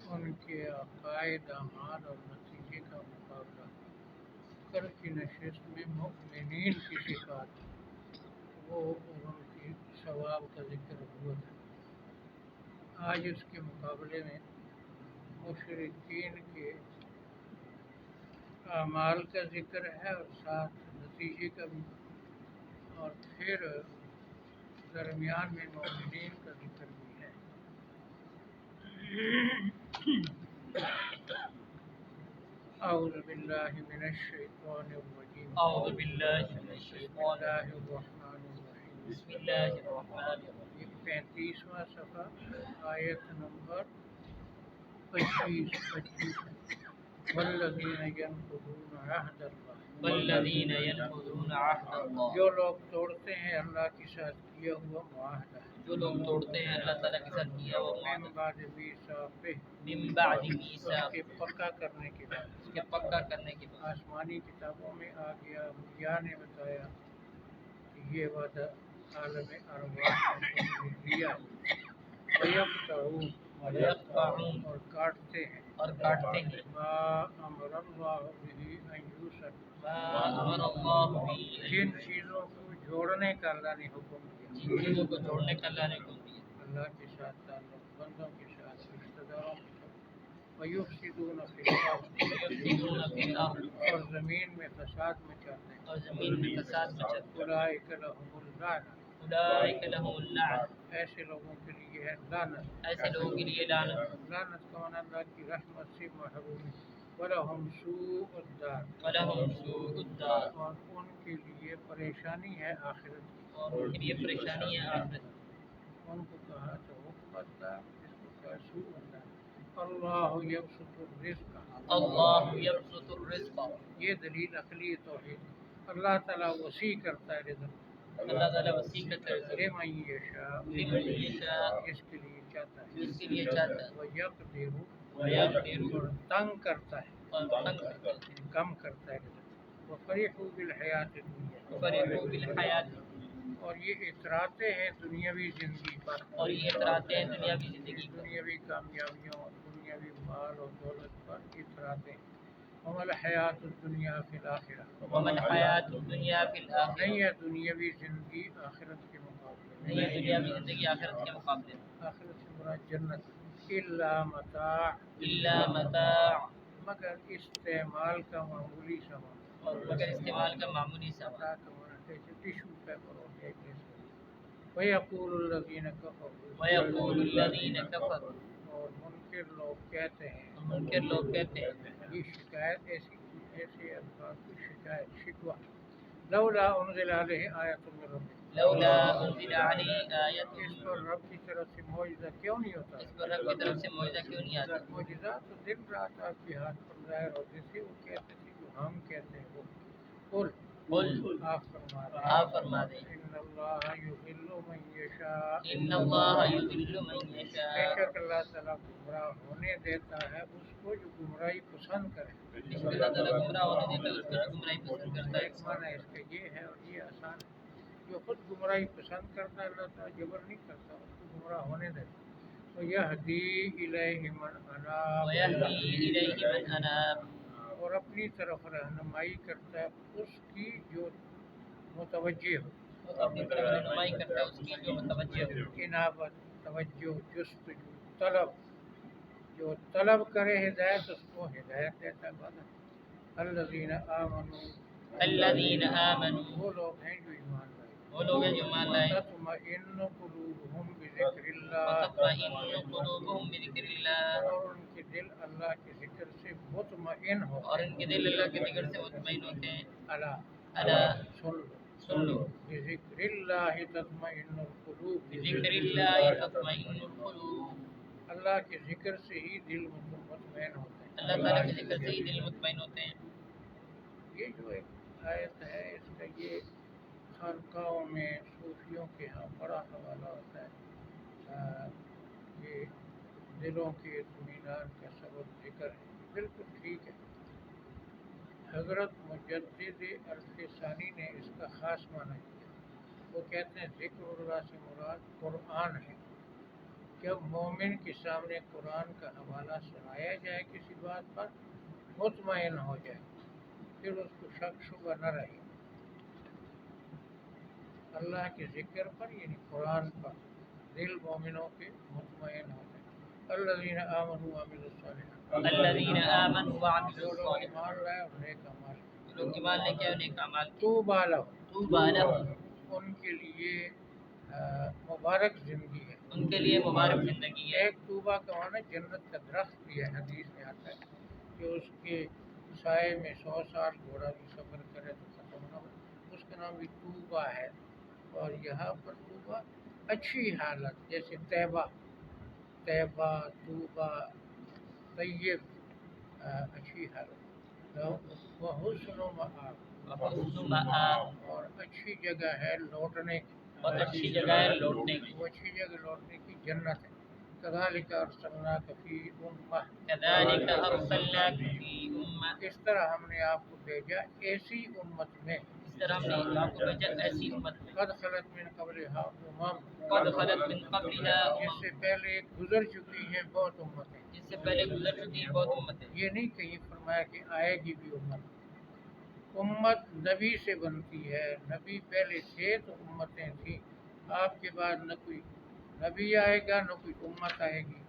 ان کے عقائد اعمال اور نتیجے کا مقابلہ، کل کی نشست میں مؤمنین کی صفات وہ اور ان کی ثواب کا ذکر ہوا تھا۔ آج اس کے مقابلے میں مشرکین کے اعمال کا ذکر ہے اور ساتھ نتیجے کا بھی، اور پھر درمیان میں مومنین کا ذکر بھی ہے۔ اعوذ باللہ من الشیطان الرجیم، اعوذ باللہ من بسم الشیطان اللہ الرجیم، الرحمن الرحیم۔ بسم اللہ الرحمن الرحیم۔ یہ 35واں صفحہ، آیت نمبر 25 والذین ینقضون عہد اللہ، والذین ینقضون عہد اللہ، جو لوگ توڑتے ہیں اللہ کے ساتھ کیا ہوا معاہدہ، جو لوگ توڑتے ہیں اللہ تعالیٰ کے ساتھ کیا ہوا من معاہدہ، بعد میثاقہ، من بعد اس میثاق، کے پکا کرنے کے بعد۔ اس کے پکا کرنے کے بعد۔ آسمانی کتابوں میں آ گیا، انبیاء نے بتایا کہ یہ وعدہ عالم ارواح میں لیا ہے۔ وَيَقْطَعُونَ، وَيَقْطَعُونَ، اور کاٹتے ہیں، اور کاٹتے ہیں، ما امر اللہ به ان یوصل، ما امر اللہ بھی، جن چیزوں کو جوڑنے کا اللہ نے حکم دیا، جن چیزوں کو جوڑنے کا اللہ نے حکم دیا، اللہ کے ساتھ تعلق، بندوں کے ساتھ، رشتہ داروں کے ساتھ۔ وَيُفْسِدُونَ فِي الْأَرْضِ، یفسدون فی الارض، اور زمین میں فساد مچاتے ہیں۔ اور زمین میں فساد مچاتے ہیں۔ اولئک لهم اللعنۃ، اولئک لهم اللعنۃ، ایسے لوگوں کے لیے ہے لعنت۔ ایسے لوگوں کے لیے لعنت، لعنت کا معنی اللہ کی رحمت سے محروم ہے۔ وَلَهُمْ سُوءُ الدَّارِ، وَلَهُمْ سُوءُ الدار، اور ان کے لیے پریشانی ہے آخرت کی۔ اور ان کے لیے پریشانی ہے آخرت۔ ان کو کہا تو عقبہ الدار، اس کو کہا سوء الدار۔ اللہ یبسط الرزق، اللہ یبسط الرزق، یہ دلیل عقلی توحید ہے۔ اللہ تعالیٰ وسیع کرتا ہے رزق، اللہ تعالیٰ وسیع کرتا ہے، لمن یشاء، لمن یشاء، اس کے لیے چاہتا ہے، جس کے لیے چاہتا ہے، وَيَقْدِرُ، وَيَقْدِرُ، اور تنگ کرتا ہے، اور تنگ کرتا ہے، کم کرتا ہے رزق۔ وَفَرِحُوا بِالْحَيَاةِ الدُّنْيَا، فَرِحُوا بِالْحَیَاةِ، اور یہ اتراتے ہیں دنیاوی زندگی پر، اور یہ اتراتے ہیں دنیاوی زندگی پر، دنیاوی کامیابیوں اور دنیاوی مال اور دولت پر اتراتے ہیں۔ وَمَا الْحَيَاةُ الدُّنْيَا فِي الْآخِرَةِ، وَمَا الْحَیَاةُ الدُّنْیَا فِی الْآخِرَةِ، نہیں ہے دنیاوی زندگی آخرت کے مقابلے نہیں ہے دنیاوی زندگی آخرت کے مقابلے میں، آخرت سے مراد جنت، الا متاع، الا متاع، مگر استعمال کا معمولی سامان، اور مگر استعمال کا معمولی سامان۔ متاع کا معنی جیسے ٹیشو پیپر ہو گیا جیسے۔ وَيَقُولُ الَّذِينَ كَفَرُوا، وَيَقُولُ الَّذِينَ كَفَرُوا، اور منکر لوگ کہتے ہیں، منکر لوگ کہتے ہیں، یہ شکایت ایسے الفاظ کی شکایت، شکوہ، لولا انزل علیہ آیۃ من ربہ، لولا انزل علیہ آیت، اس پر رب کی طرف سے معجزہ کیوں نہیں ہوتا؟ اس پر رب کی طرف سے معجزہ کیوں نہیں آتا؟ معجزہ تو دن رات آپ کے ہاتھ پر ظاہر ہوتے تھے، وہ کہتے تھے جو ہم کہتے ہیں وہ قل، قل، آپ فرما دیں، آپ فرما دیں، ان اللہ یضل من یشاء، ان اللہ یضل من بے یشاء، شک اللہ تعالیٰ گمراہ ہونے دیتا ہے اس کو جو گمراہی پسند کرے۔ اس کو اللہ تعالیٰ گمراہ ہونے دیتا ہے، اس کو جو گمراہی پسند کرتا ایک معنی اس کا یہ ہے اور یہ آسان ہے، جو خود گمراہی پسند کرتا ہے اللہ تعالیٰ جبر نہیں کرتا، اس کو گمراہ ہونے دیتا۔ وَيَهْدِي إِلَيْهِ مَنْ ہے، أَنَابَ، وَيَهْدِي إِلَيْهِ مَنْ أَنَابَ، اور اپنی طرف رہنمائی کرتا ہے اس کی جو متوجہ ہو، اور اپنی طرف رہنمائی کرتا ہے اس کی جو متوجہ ہو، انابت، توجہ، جستجو، طلب، جو طلب کرے ہدایت اس کو ہدایت دیتا ہے۔ الذین آمنوا، الذین آمنوا، وہ لوگ ہیں جو ایمان لائے، وہ لوگ ہیں جو مان لائے، تطمئن قلوبہم بذکر اللہ، وتطمئن قلوبہم بذکر اللہ، اور ان کے دل اللہ کے ذکر سے مطمئن ہو، اور ان کے دل اللہ کے ذکر سے مطمئن ہوتے ہیں۔ الا، الا، سن لو، سن لو، بذکر اللہ تطمئن القلوب، بذکر اللہ تطمئن القلوب، اللہ کے ذکر سے ہی دل مطمئن ہوتے ہیں۔ اللہ تعالیٰ کے ذکر سے ہی دل مطمئن ہوتے ہیں۔ یہ جو ایک آیت ہے اس کا یہ خانقاہوں میں صوفیوں کے ہاں بڑا حوالہ ہوتا ہے، یہ دلوں کے اطمینان کا سبب ذکر ہے، بالکل ٹھیک ہے۔ حضرت مجدد الفسانی نے اس کا خاص معنی کیا، وہ کہتے ہیں ذکر اللہ سے مراد قرآن ہے، جب مومن کے سامنے قرآن کا حوالہ سنایا جائے کسی بات پر مطمئن ہو جائے، پھر اس کو شک شبہ نہ رہے اللہ کے ذکر پر، یعنی قرآن پر دل مومنوں کے مطمئن ہو جائے۔ الذین آمنوا وعملوا الصالحات، الذین آمنوا وعملوا جو لوگ ایمان الصالحات، لائے اور نیک اعمال جو لوگ ایمان لے کے نیک اعمال کیے، طوبیٰ لہم، طوبیٰ لہم، ان کے لیے مبارک زندگی ہے۔ ان کے لیے مبارک زندگی ہے۔ ایک طوبیٰ کا معنی جنت کا درخت بھی ہے، حدیث میں آتا ہے کہ اس کے سائے میں 100 سال گھوڑا بھی سفر کرے تو ختم نہ ہو، اس کا نام بھی طوبیٰ ہے۔ اور یہاں پر طوبیٰ اچھی حالت، جیسے طیبہ، طیبہ، طوبیٰ، طیب، اچھی حالت، وہ حسن و مآب، وحسن مآب، اور اچھی جگہ ہے لوٹنے کی، بہت اچھی جگہ ہے لوٹنے کی۔ وہ اچھی جگہ لوٹنے کی جنت ہے۔ کذالک ارسلناک فی امہ، کذالک ارسلناک فی امہ، اس طرح ہم نے آپ کو بھیجا ایسی امت میں، اس طرح ہم نے آپ کو بھیجا ایسی امت میں، قد خلت من قبلہا امم، قد خلت من قبلہا جس امم، سے پہلے گزر چکی ہیں بہت امتیں۔ جس سے پہلے گزر چکی ہیں بہت امتیں۔ یہ نہیں کہیں فرمایا کہ آئے گی بھی امت، امت نبی سے بنتی ہے، نبی پہلے تھے تو امتیں تھیں، آپ کے بعد نہ کوئی نبی آئے گا نہ کوئی امت آئے گی،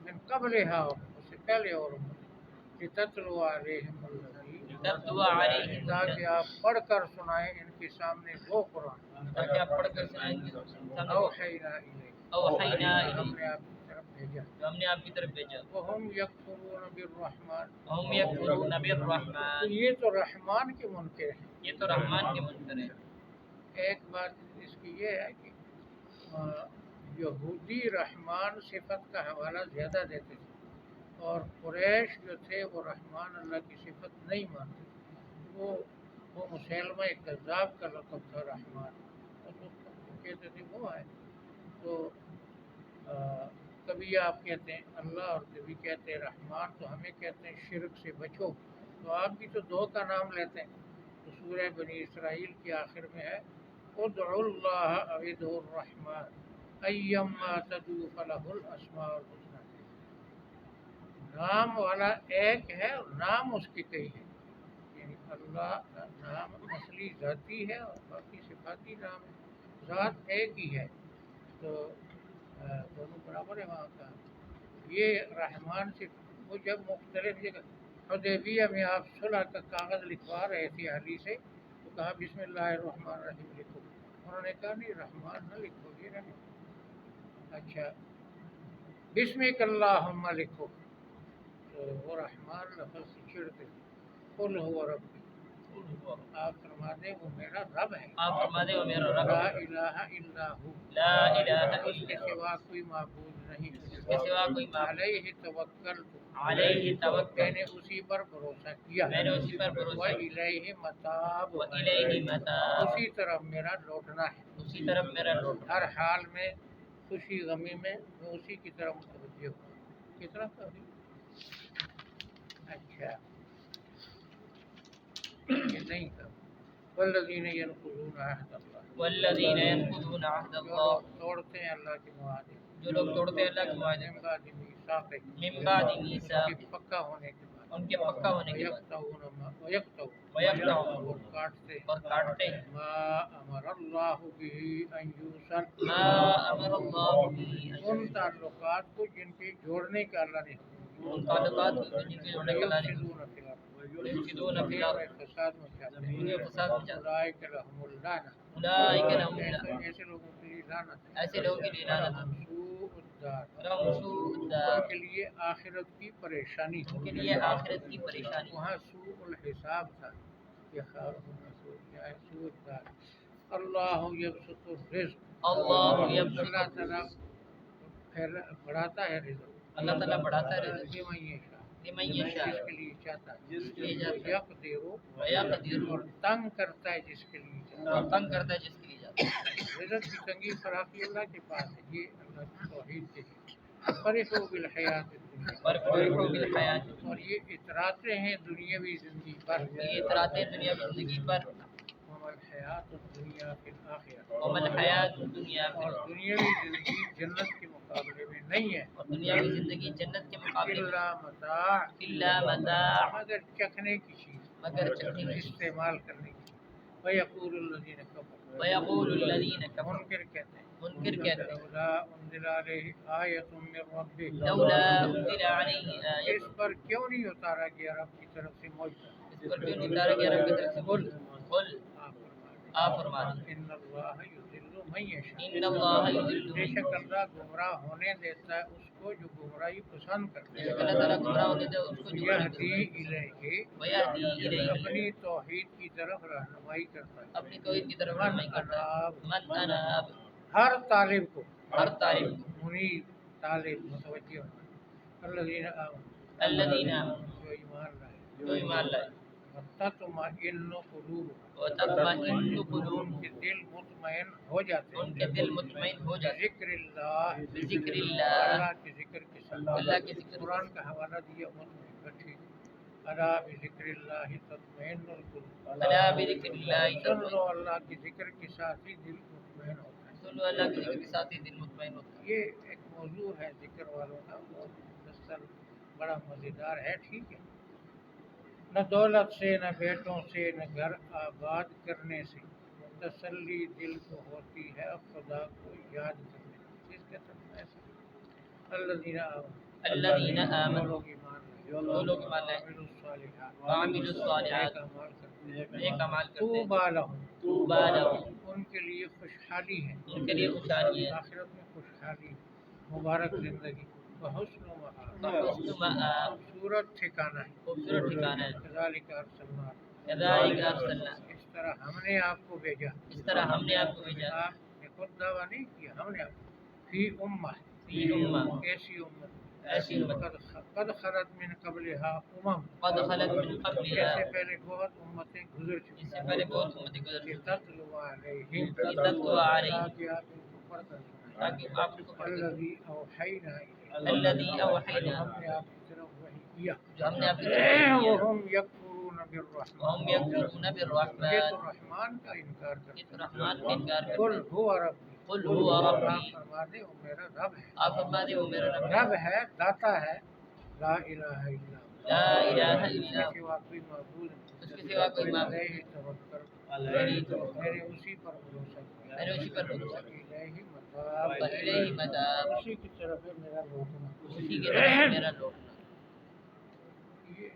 من قبلہا، اس سے پہلے اور امت، لتتلو علیہم الذی، تتلو علیہم، تاکہ آپ پڑھ کر سنائیں ان کے سامنے وہ قرآن، تاکہ آپ پڑھ کر سنائیں گے، اوحینا الیک، اوحینا ہم الیک، نے آپ کی طرف بھیجا، جو ہم نے آپ کی طرف بھیجا، وہم یکفرون بالرحمن، ہم یکفرون تو بالرحمن، یہ تو رحمان کے منکر ہیں۔ یہ تو رحمان کے منکر ہے۔ ایک بات اس کی یہ ہے کہ یہودی رحمان صفت کا حوالہ زیادہ دیتے تھے، اور قریش جو تھے وہ رحمان اللہ کی صفت نہیں مانتے، وہ مسلمہ کذاب کا لقب تھا رحمان، اور وہ کہتے تھے وہ ہے، تو کبھی آپ کہتے ہیں اللہ اور کبھی کہتے ہیں رحمان، تو ہمیں کہتے ہیں شرک سے بچو، تو آپ بھی تو دو کا نام لیتے ہیں۔ تو سورہ بنی اسرائیل کے آخر میں ہے ادعوا اللہ او ادعوا الرحمن ایما تدعوا فلہ الاسماء الحسنی، نام والا ایک ہے اور نام اس کے کئی ہیں، یعنی اللہ کا نام اصلی ذاتی ہے اور باقی صفاتی نام ہے، ذات ایک ہی ہے، تو دونوں برابر ہے وہاں کا۔ یہ رحمان سے وہ جب مختلف جگہ حدیبیہ میں آپ صلح کا کاغذ لکھوا رہے تھے علی سے، تو کہا بسم اللہ الرحمن الرحیم لکھو، انہوں نے کہا نہیں رحمان نہ لکھو، یہ رہنے، اچھا بسمک اللہم لکھو، تو وہ رحمان لفظ سے چڑھتے قل هو ربی، آپ فرما دیں وہ میرا رب ہے، آپ فرما دیں وہ میرا رب لا ہے، الہ الا ہو، لا الہ اس کے الا سوا کوئی معبود نہیں، اس کے سوا کوئی معبود، علیہ توکلت، علیہ میں توکل، نے اسی پر بھروسہ کیا، میں نے اسی پر بھروسہ کیا، وَإِلَيْهِ مَتَابُ، وَإِلَيْهِ مَتَابُ، اسی طرف میرا لوٹنا ہے، اسی طرف میرا لوٹ، ہر حال میں خوشی غمی میں میں اسی کی طرف متوجہ ہوں، کس طرف ابھی، اچھا یہ نہیں تھا، والذین ینقضون عہد اللہ، والذین ينقضون عہد جو اللہ، لوگ توڑتے ہیں اللہ کے معاہدے، جو لوگ توڑتے ہیں اللہ کے معاہدے من کو، بعد میثاقہ، من بعد ان میثاق، کے پکا ہونے کے بعد، ان کے پکا ہونے کے بعد، ویقطعون اور کاٹتے اور کاٹتے ہیں ما امر اللہ به ان یوصل، ما امر اللہ به ان تعلقات کو جن کے جوڑنے کا اللہ نے ان تعلقات کو جن کے جوڑنے کا اللہ نے یفسدون فی الارض، یفسدون فی الارض، فساد مچاتے ان میں ہیں، فساد مچاتے ہیں، اولئک لهم اللعنہ، اولئک لهم اللعنۃ، ایسے لوگوں کے لیے لعنت ہے، ایسے لوگوں کے لیے لعنت ہے، لهم سوء الدار، لهم سوء ان الدار، کے لیے آخرت کی پریشانی ان کے ہوگی، لیے آخرت کی پریشانی، وہاں سوء الحساب تھا، یہ سوء الدار، اللہ یبسط الرزق، اللہ یبسط اللہ تعالیٰ بڑھاتا ہے رزق، اللہ تعالیٰ بڑھاتا ہے رزق، لمن یشاء، لمن یشاء، جس کے لیے چاہتا ہے، جس کے لیے چاہتا ہے، یقدر، ویقدر، اور تنگ کرتا ہے جس کے لیے چاہتا اور تنگ کرتا ہے جس کے لیے چاہتا ہے، ہے، رزق کی تنگی فراخی اللہ کے پاس ہے، یہ اللہ کی توحید کے لیے، فرحوا بالحیات الدنیا، فرحوا بالحیات، اور یہ اتراتے ہیں دنیاوی زندگی پر، یہ اتراتے ہیں دنیا کی زندگی پر، وما الحیات الدنیا فی الآخرہ، وما الحیات الدنیا فی اور الآخرہ، دنیاوی زندگی جنت کے مقابلے مقابلے میں نہیں ہے اور دنیاوی زندگی جنت کے مقابلے میں الا متاع الا متاع مگر چکھنے کی چیز مگر چکھنے کی چیز استعمال کرنے کی ویقول الذین کفروا ویقول الذین کفروا منکر کہتے ہیں منکر کہتے ہیں لولا انزل علیہ آیۃ من ربہ لولا انزل علیہ آیۃ اس پر کیوں نہیں اتارا گیا رب کی طرف سے معجزہ اس پر کیوں نہیں اتارا گیا رب کی طرف سے قل آپ فرما دیں ان اللہ یضل من یشاء ان اللہ یضل بے من شک اللہ گمراہ ہونے دیتا ہے اس کو جو گمراہی پسند کرتا ہے اللہ تعالیٰ گمراہ ہونے دے اس کو جو یہدی الیہ ویہدی الیہ اپنی توحید کی طرف رہنمائی کرتا ہے اپنی توحید کی طرف رہنمائی کرتا ہے من اناب ہر طالب کو ہر طالب کو منیب طالب متوجہ ہونا الذین آمنوا الذین جو ایمان لائے جو ایمان لائے وتطمئن قلوبهم وتطمئن قلوب ان کے دل مطمئن ہو جاتے ان کے دل مطمئن ہو جاتے ذکر اللہ بذکر اللہ اللہ کے ذکر کے ساتھ اللہ کے ذکر قرآن کا حوالہ دیا مطمئن ٹھیک الا بذکر اللہ تطمئن القلوب الا بذکر اللہ سن لو اللہ کے ذکر کے ساتھ ہی دل مطمئن ہوتا ہے سنو اللہ کے ذکر کے ساتھ ہی دل مطمئن ہوتا ہے یہ ایک موضوع ہے ذکر والوں کا وہ مفصل بڑا مزیدار ہے ٹھیک ہے نہ دولت سے نہ بیٹوں سے نہ گھر آباد کرنے سے تسلی دل کو ہوتی ہے خدا کو یاد کرنے سے اس کے ساتھ ایسا الذین آمنوا الذین جو آمنوا لوگ ایمان لائے جو لوگ ایمان لائے وعملوا الصالحات وعملوا الصالحات نیک اعمال کرتے ہیں نیک اعمال کرتے ہیں طوبی لہم طوبی لہم ان کے لیے خوشحالی ہے ان کے لیے خوشحالی ہے آخرت میں خوشحالی مبارک زندگی وحسن مآب وحسن مآب خوبصورت ٹھکانہ ہے خوبصورت ٹھکانہ ہے کذالک ارسلنا کذالک ارسلنا اس طرح ہم نے آپ کو بھیجا اس طرح ہم نے آپ کو بھیجا آپ نے خود دعویٰ نہیں کیا ہم نے آپ کو فی امہ فی امہ ایسی امت ایسی امت قد خلت من قبلها قد خلت من اس قبلها سے پہلے بہت امتیں گزر چکی اس سے پہلے بہت امتیں گزر چکی تتلو علیہم تتلو علیہم تاکہ آپ ان کو پڑھ کر سنائیں تاکہ آپ کو پڑھ کر الذی اوحینا الیک الذی اوحینا ہم نے آپ کی طرف وحی کیا جو ہم نے آپ کی طرف کیا وہم یکفرون بالرحمن وہم یکفرون یہ بالرحمن تو رحمان کا انکار یہ کرتے تو رحمان کا انکار ہیں کرتے قل ہیں هو ربی قل هو ربی آپ فرما دے وہ میرا رب ہے آپ فرما دے وہ میرا رب ہے رب ہے داتا ہے لا الہ الا اللہ لا الہ الا اس کے سوا کوئی معبود نہیں اس کے سوا کوئی معبود علیہ توکل علیہ توکل میں نے اسی پر بھروسہ کیا میں نے اسی پر بھروسہ کیا الیہ متاب وإلیہ متاب اسی کی طرف ہے میرا لوٹنا اسی کی طرف میرا لوٹنا یہ